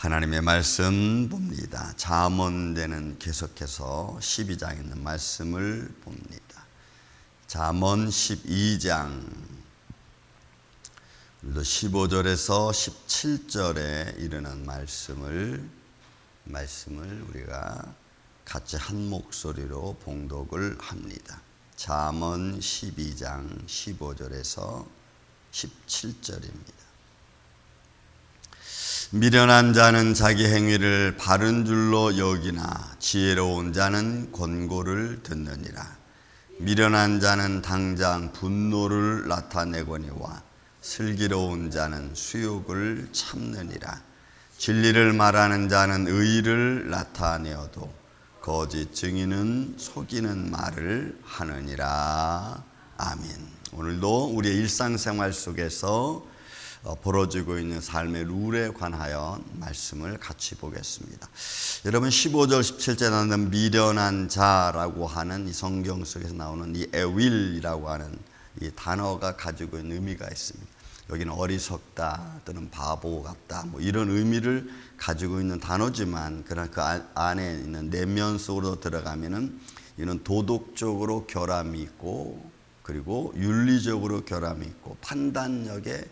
하나님의 말씀 봅니다. 잠언대는 계속해서 12장에 있는 말씀을 봅니다. 잠언 12장 15절에서 17절에 이르는 말씀을 우리가 같이 한 목소리로 봉독을 합니다. 잠언 12장 15절에서 17절입니다. 미련한 자는 자기 행위를 바른 줄로 여기나 지혜로운 자는 권고를 듣느니라. 미련한 자는 당장 분노를 나타내거니와 슬기로운 자는 수욕을 참느니라. 진리를 말하는 자는 의를 나타내어도 거짓 증인은 속이는 말을 하느니라. 아멘. 오늘도 우리의 일상생활 속에서 벌어지고 있는 삶의 룰에 관하여 말씀을 같이 보겠습니다. 여러분 15절 17절에 나오는 미련한 자라고 하는 이 성경 속에서 나오는 이 에윌이라고 하는 이 단어가 가지고 있는 의미가 있습니다. 여기는 어리석다 또는 바보 같다 뭐 이런 의미를 가지고 있는 단어지만 그러나 그 안에 있는 내면 속으로 들어가면은 이는 도덕적으로 결함이 있고 그리고 윤리적으로 결함이 있고 판단력에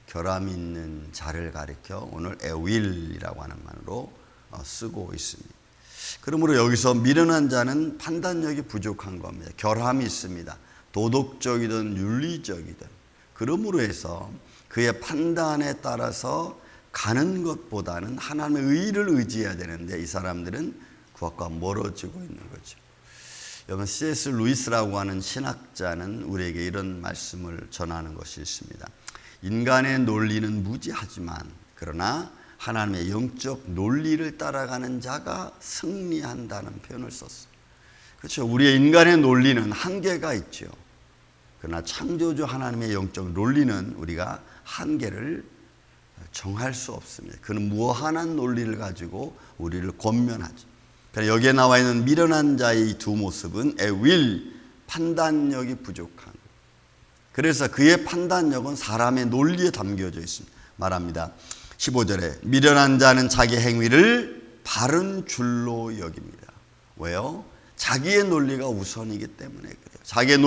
결함이 있는 자를 가리켜 오늘 에윌이라고 하는 말로 쓰고 있습니다. 그러므로 여기서 미련한 자는 판단력이 부족한 겁니다. 결함이 있습니다. 도덕적이든 윤리적이든. 그러므로 해서 그의 판단에 따라서 가는 것보다는 하나님의 의를 의지해야 되는데 이 사람들은 그것과 멀어지고 있는 거죠. 여러분 C.S. 루이스라고 하는 신학자는 우리에게 이런 말씀을 전하는 것이 있습니다. 인간의 논리는 무지하지만 그러나 하나님의 영적 논리를 따라가는 자가 승리한다는 표현을 썼어요. 그렇죠. 우리의 인간의 논리는 한계가 있죠. 그러나 창조주 하나님의 영적 논리는 우리가 한계를 정할 수 없습니다. 그는 무한한 논리를 가지고 우리를 권면하죠. 그래서 여기에 나와 있는 미련한 자의 이 두 모습은 에윌, 판단력이 부족한. 그래서 그의 판단력은 사람의 논리에 담겨져 있습니다. 말합니다. 15절에 미련한 자는 자기 행위를 바른 줄로 여깁니다. 왜요? 자기의 논리가 우선이기 때문에 그래요. 자기의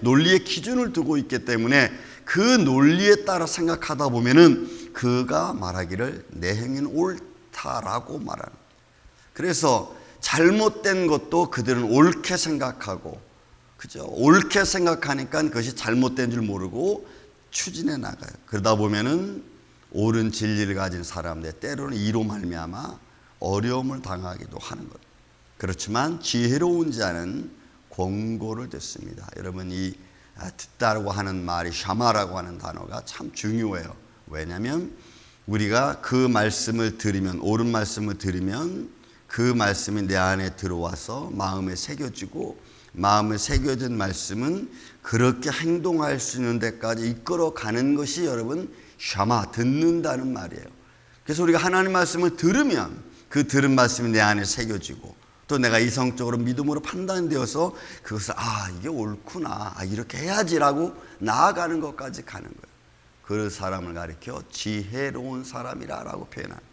논리의 기준을 두고 있기 때문에 그 논리에 따라 생각하다 보면은 그가 말하기를 내 행위는 옳다라고 말하는. 그래서 잘못된 것도 그들은 옳게 생각하고 그죠? 옳게 생각하니까 그것이 잘못된 줄 모르고 추진해 나가요. 그러다 보면은 옳은 진리를 가진 사람들 때로는 이로 말미암아 어려움을 당하기도 하는 것. 그렇지만 지혜로운 자는 권고를 듣습니다. 여러분 이 듣다라고 하는 말이 샤마라고 하는 단어가 참 중요해요. 왜냐하면 우리가 그 말씀을 들으면 옳은 말씀을 들으면 그 말씀이 내 안에 들어와서 마음에 새겨지고 마음에 새겨진 말씀은 그렇게 행동할 수 있는 데까지 이끌어가는 것이 여러분 샤마 듣는다는 말이에요. 그래서 우리가 하나님 말씀을 들으면 그 들은 말씀이 내 안에 새겨지고 또 내가 이성적으로 믿음으로 판단되어서 그것을 이게 옳구나 이렇게 해야지라고 나아가는 것까지 가는 거예요. 그 사람을 가리켜 지혜로운 사람이라고 표현합니다.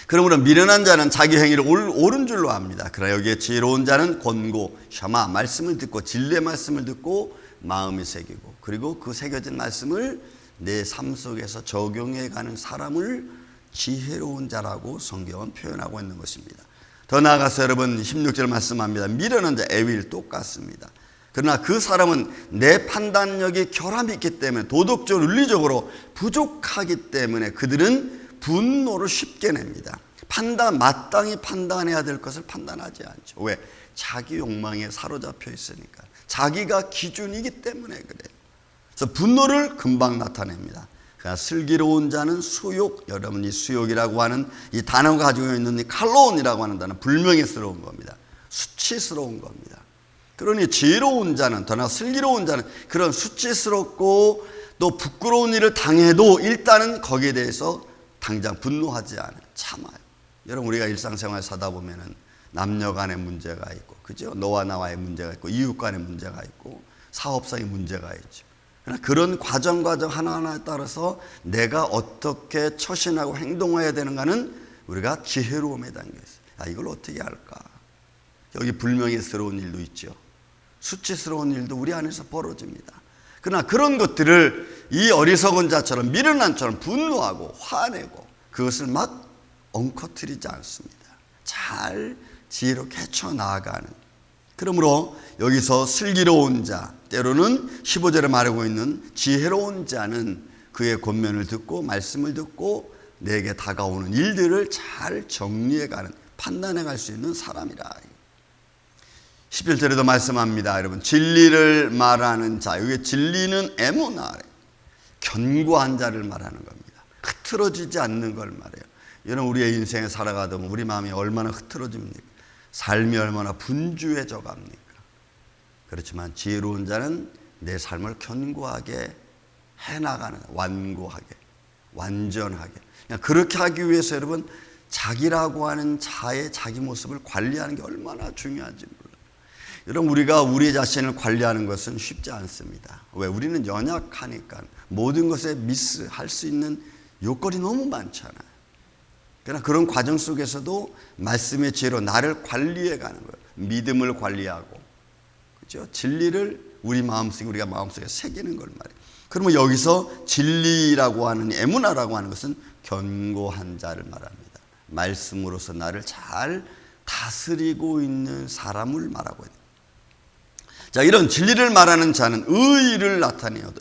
그러므로 미련한 자는 자기 행위를 옳은 줄로 압니다. 그러나 여기에 지혜로운 자는 권고, 샤마, 말씀을 듣고 진리의 말씀을 듣고 마음이 새기고 그리고 그 새겨진 말씀을 내 삶 속에서 적용해가는 사람을 지혜로운 자라고 성경은 표현하고 있는 것입니다. 더 나아가서 여러분 16절 말씀합니다. 미련한 자 에윌 똑같습니다. 그러나 그 사람은 내 판단력이 결함이 있기 때문에 도덕적으로 윤리적으로 부족하기 때문에 그들은 분노를 쉽게 냅니다. 마땅히 판단해야 될 것을 판단하지 않죠. 왜? 자기 욕망에 사로잡혀 있으니까. 자기가 기준이기 때문에 그래요. 그래서 분노를 금방 나타냅니다. 그러나 슬기로운 자는 수욕, 여러분이 수욕이라고 하는 이 단어가 가지고 있는 이 칼로온이라고 하는 단어는 불명예스러운 겁니다. 수치스러운 겁니다. 그러니 지혜로운 자는, 더나 슬기로운 자는 그런 수치스럽고 또 부끄러운 일을 당해도 일단은 거기에 대해서 당장 분노하지 않아요. 참아요. 여러분 우리가 일상생활 사다 보면은 남녀 간의 문제가 있고 그죠? 너와 나와의 문제가 있고 이웃 간의 문제가 있고 사업상의 문제가 있죠. 그러나 그런 과정 하나하나에 따라서 내가 어떻게 처신하고 행동해야 되는가는 우리가 지혜로움에 담겨 있어요. 이걸 어떻게 할까? 여기 불명예스러운 일도 있죠. 수치스러운 일도 우리 안에서 벌어집니다. 그러나 그런 것들을 이 어리석은 자처럼 미련한 자처럼 분노하고 화내고 그것을 막 엉커트리지 않습니다. 잘 지혜롭게 헤쳐나가는. 그러므로 여기서 슬기로운 자, 때로는 15절에 말하고 있는 지혜로운 자는 그의 권면을 듣고 말씀을 듣고 내게 다가오는 일들을 잘 정리해가는, 판단해갈 수 있는 사람이라. 11절에도 말씀합니다. 여러분, 진리를 말하는 자, 여기 진리는 에무나, 견고한 자를 말하는 겁니다. 흐트러지지 않는 걸 말해요. 여러분, 우리의 인생에 살아가다 보면 우리 마음이 얼마나 흐트러집니까? 삶이 얼마나 분주해져 갑니까? 그렇지만 지혜로운 자는 내 삶을 견고하게 해나가는, 완고하게, 완전하게. 그렇게 하기 위해서 여러분, 자기라고 하는 자의 자기 모습을 관리하는 게 얼마나 중요한지 몰라요. 여러분, 우리가 우리 자신을 관리하는 것은 쉽지 않습니다. 왜? 우리는 연약하니까 모든 것에 미스할 수 있는 요건이 너무 많잖아요. 그러나 그런 과정 속에서도 말씀의 지혜로 나를 관리해 가는 거예요. 믿음을 관리하고, 그렇죠? 진리를 우리가 마음속에 새기는 걸 말이에요. 그러면 여기서 진리라고 하는, 에무나라고 하는 것은 견고한 자를 말합니다. 말씀으로서 나를 잘 다스리고 있는 사람을 말하고 있다. 자, 이런 진리를 말하는 자는 의를 나타내요.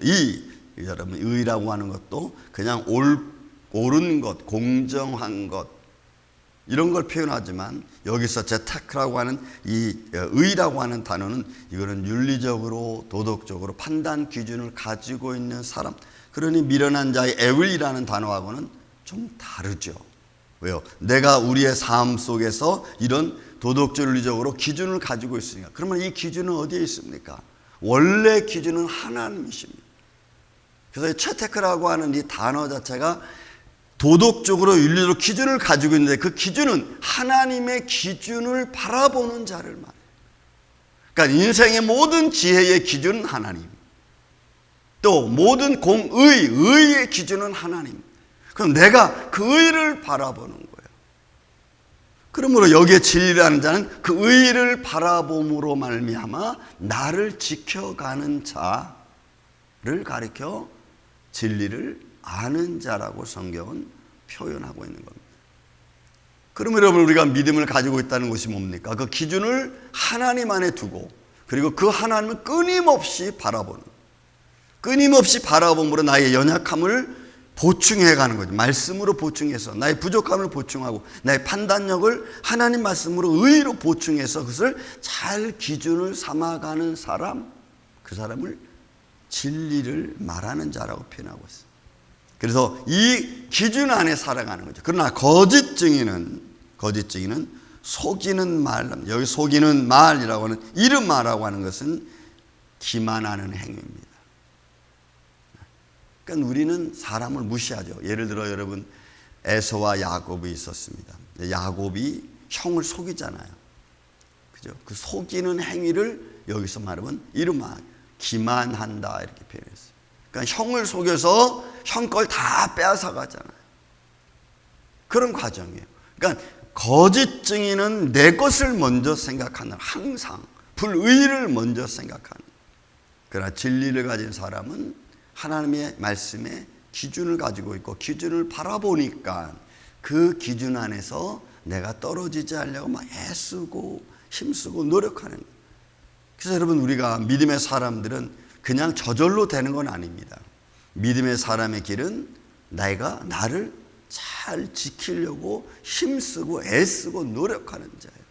여러분, 의라고 하는 것도 그냥 옳은 것, 공정한 것, 이런 걸 표현하지만 여기서 제타크라고 하는 이 의라고 하는 단어는 이거는 윤리적으로 도덕적으로 판단 기준을 가지고 있는 사람. 그러니 미련한 자의 에윌이라는 단어하고는 좀 다르죠. 왜요? 내가 우리의 삶 속에서 이런 도덕적 윤리적으로 기준을 가지고 있으니까. 그러면 이 기준은 어디에 있습니까? 원래 기준은 하나님이십니다. 그래서 이 채테크라고 하는 이 단어 자체가 도덕적으로 윤리적으로 기준을 가지고 있는데 그 기준은 하나님의 기준을 바라보는 자를 말해요. 그러니까 인생의 모든 지혜의 기준은 하나님, 또 모든 의의 기준은 하나님. 그럼 내가 그 의를 바라보는 거예요. 그러므로 여기에 진리라는 자는 그 의를 바라봄으로 말미암아 나를 지켜가는 자를 가리켜 진리를 아는 자라고 성경은 표현하고 있는 겁니다. 그러면 여러분, 우리가 믿음을 가지고 있다는 것이 뭡니까? 그 기준을 하나님 안에 두고, 그리고 그 하나님을 끊임없이 바라봄으로 나의 연약함을 보충해 가는 거죠. 말씀으로 보충해서 나의 부족함을 보충하고 나의 판단력을 하나님 말씀으로 의로 보충해서 그것을 잘 기준을 삼아가는 사람, 그 사람을 진리를 말하는 자라고 표현하고 있어요. 그래서 이 기준 안에 살아가는 거죠. 그러나 거짓 증인은 속이는 말, 여기 속이는 말이라고 하는, 이름 말이라고 하는 것은 기만하는 행위입니다. 그러니까 우리는 사람을 무시하죠. 예를 들어 여러분, 에서와 야곱이 있었습니다. 야곱이 형을 속이잖아요. 그죠? 그 속이는 행위를 여기서 말하면 이름만 기만한다 이렇게 표현했어요. 그러니까 형을 속여서 형 걸 다 빼앗아 가잖아요. 그런 과정이에요. 그러니까 거짓 증인은 내 것을 먼저 생각하는, 항상 불의를 먼저 생각하는. 그러나 진리를 가진 사람은 하나님의 말씀에 기준을 가지고 있고 기준을 바라보니까 그 기준 안에서 내가 떨어지지 않으려고 막 애쓰고 힘쓰고 노력하는 거예요. 그래서 여러분, 우리가 믿음의 사람들은 그냥 저절로 되는 건 아닙니다. 믿음의 사람의 길은 내가 나를 잘 지키려고 힘쓰고 애쓰고 노력하는 자예요.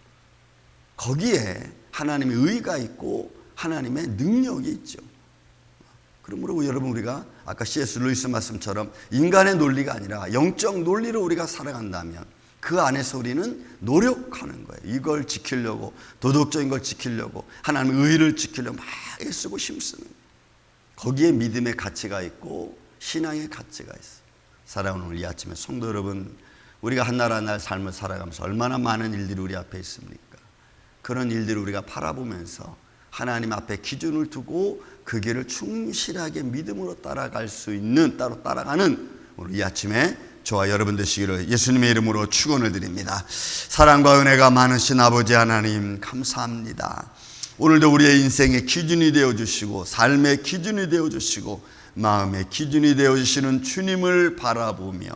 거기에 하나님의 의가 있고 하나님의 능력이 있죠. 그러므로 여러분, 우리가 아까 C.S. 루이스 말씀처럼 인간의 논리가 아니라 영적 논리로 우리가 살아간다면 그 안에서 우리는 노력하는 거예요. 이걸 지키려고, 도덕적인 걸 지키려고, 하나님의 의를 지키려고 막 애쓰고 힘쓰는 거예요. 거기에 믿음의 가치가 있고 신앙의 가치가 있어요. 사랑하는 오늘 이 아침에 성도 여러분, 우리가 한날 한날 삶을 살아가면서 얼마나 많은 일들이 우리 앞에 있습니까? 그런 일들을 우리가 바라보면서 하나님 앞에 기준을 두고 그 길을 충실하게 믿음으로 따라갈 수 있는, 따라가는 오늘 이 아침에 저와 여러분 되시기를 예수님의 이름으로 축원을 드립니다. 사랑과 은혜가 많으신 아버지 하나님 감사합니다. 오늘도 우리의 인생의 기준이 되어주시고 삶의 기준이 되어주시고 마음의 기준이 되어주시는 주님을 바라보며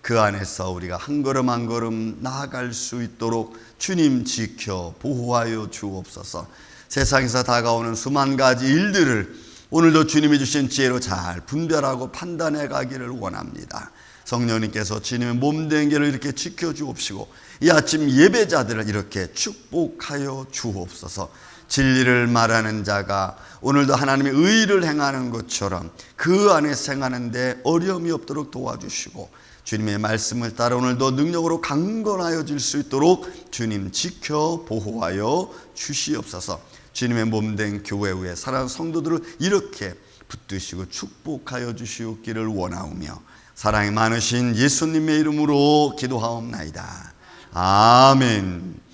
그 안에서 우리가 한 걸음 한 걸음 나아갈 수 있도록 주님 지켜 보호하여 주옵소서. 세상에서 다가오는 수만 가지 일들을 오늘도 주님이 주신 지혜로 잘 분별하고 판단해 가기를 원합니다. 성령님께서 주님의 몸된 길을 이렇게 지켜주옵시고 이 아침 예배자들을 이렇게 축복하여 주옵소서. 진리를 말하는 자가 오늘도 하나님의 의를 행하는 것처럼 그 안에 행하는데 어려움이 없도록 도와주시고 주님의 말씀을 따라 오늘도 능력으로 강건하여질 수 있도록 주님 지켜 보호하여 주시옵소서. 주님의 몸된 교회 위에 사랑하는 성도들을 이렇게 붙드시고 축복하여 주시옵기를 원하오며 사랑이 많으신 예수님의 이름으로 기도하옵나이다. 아멘.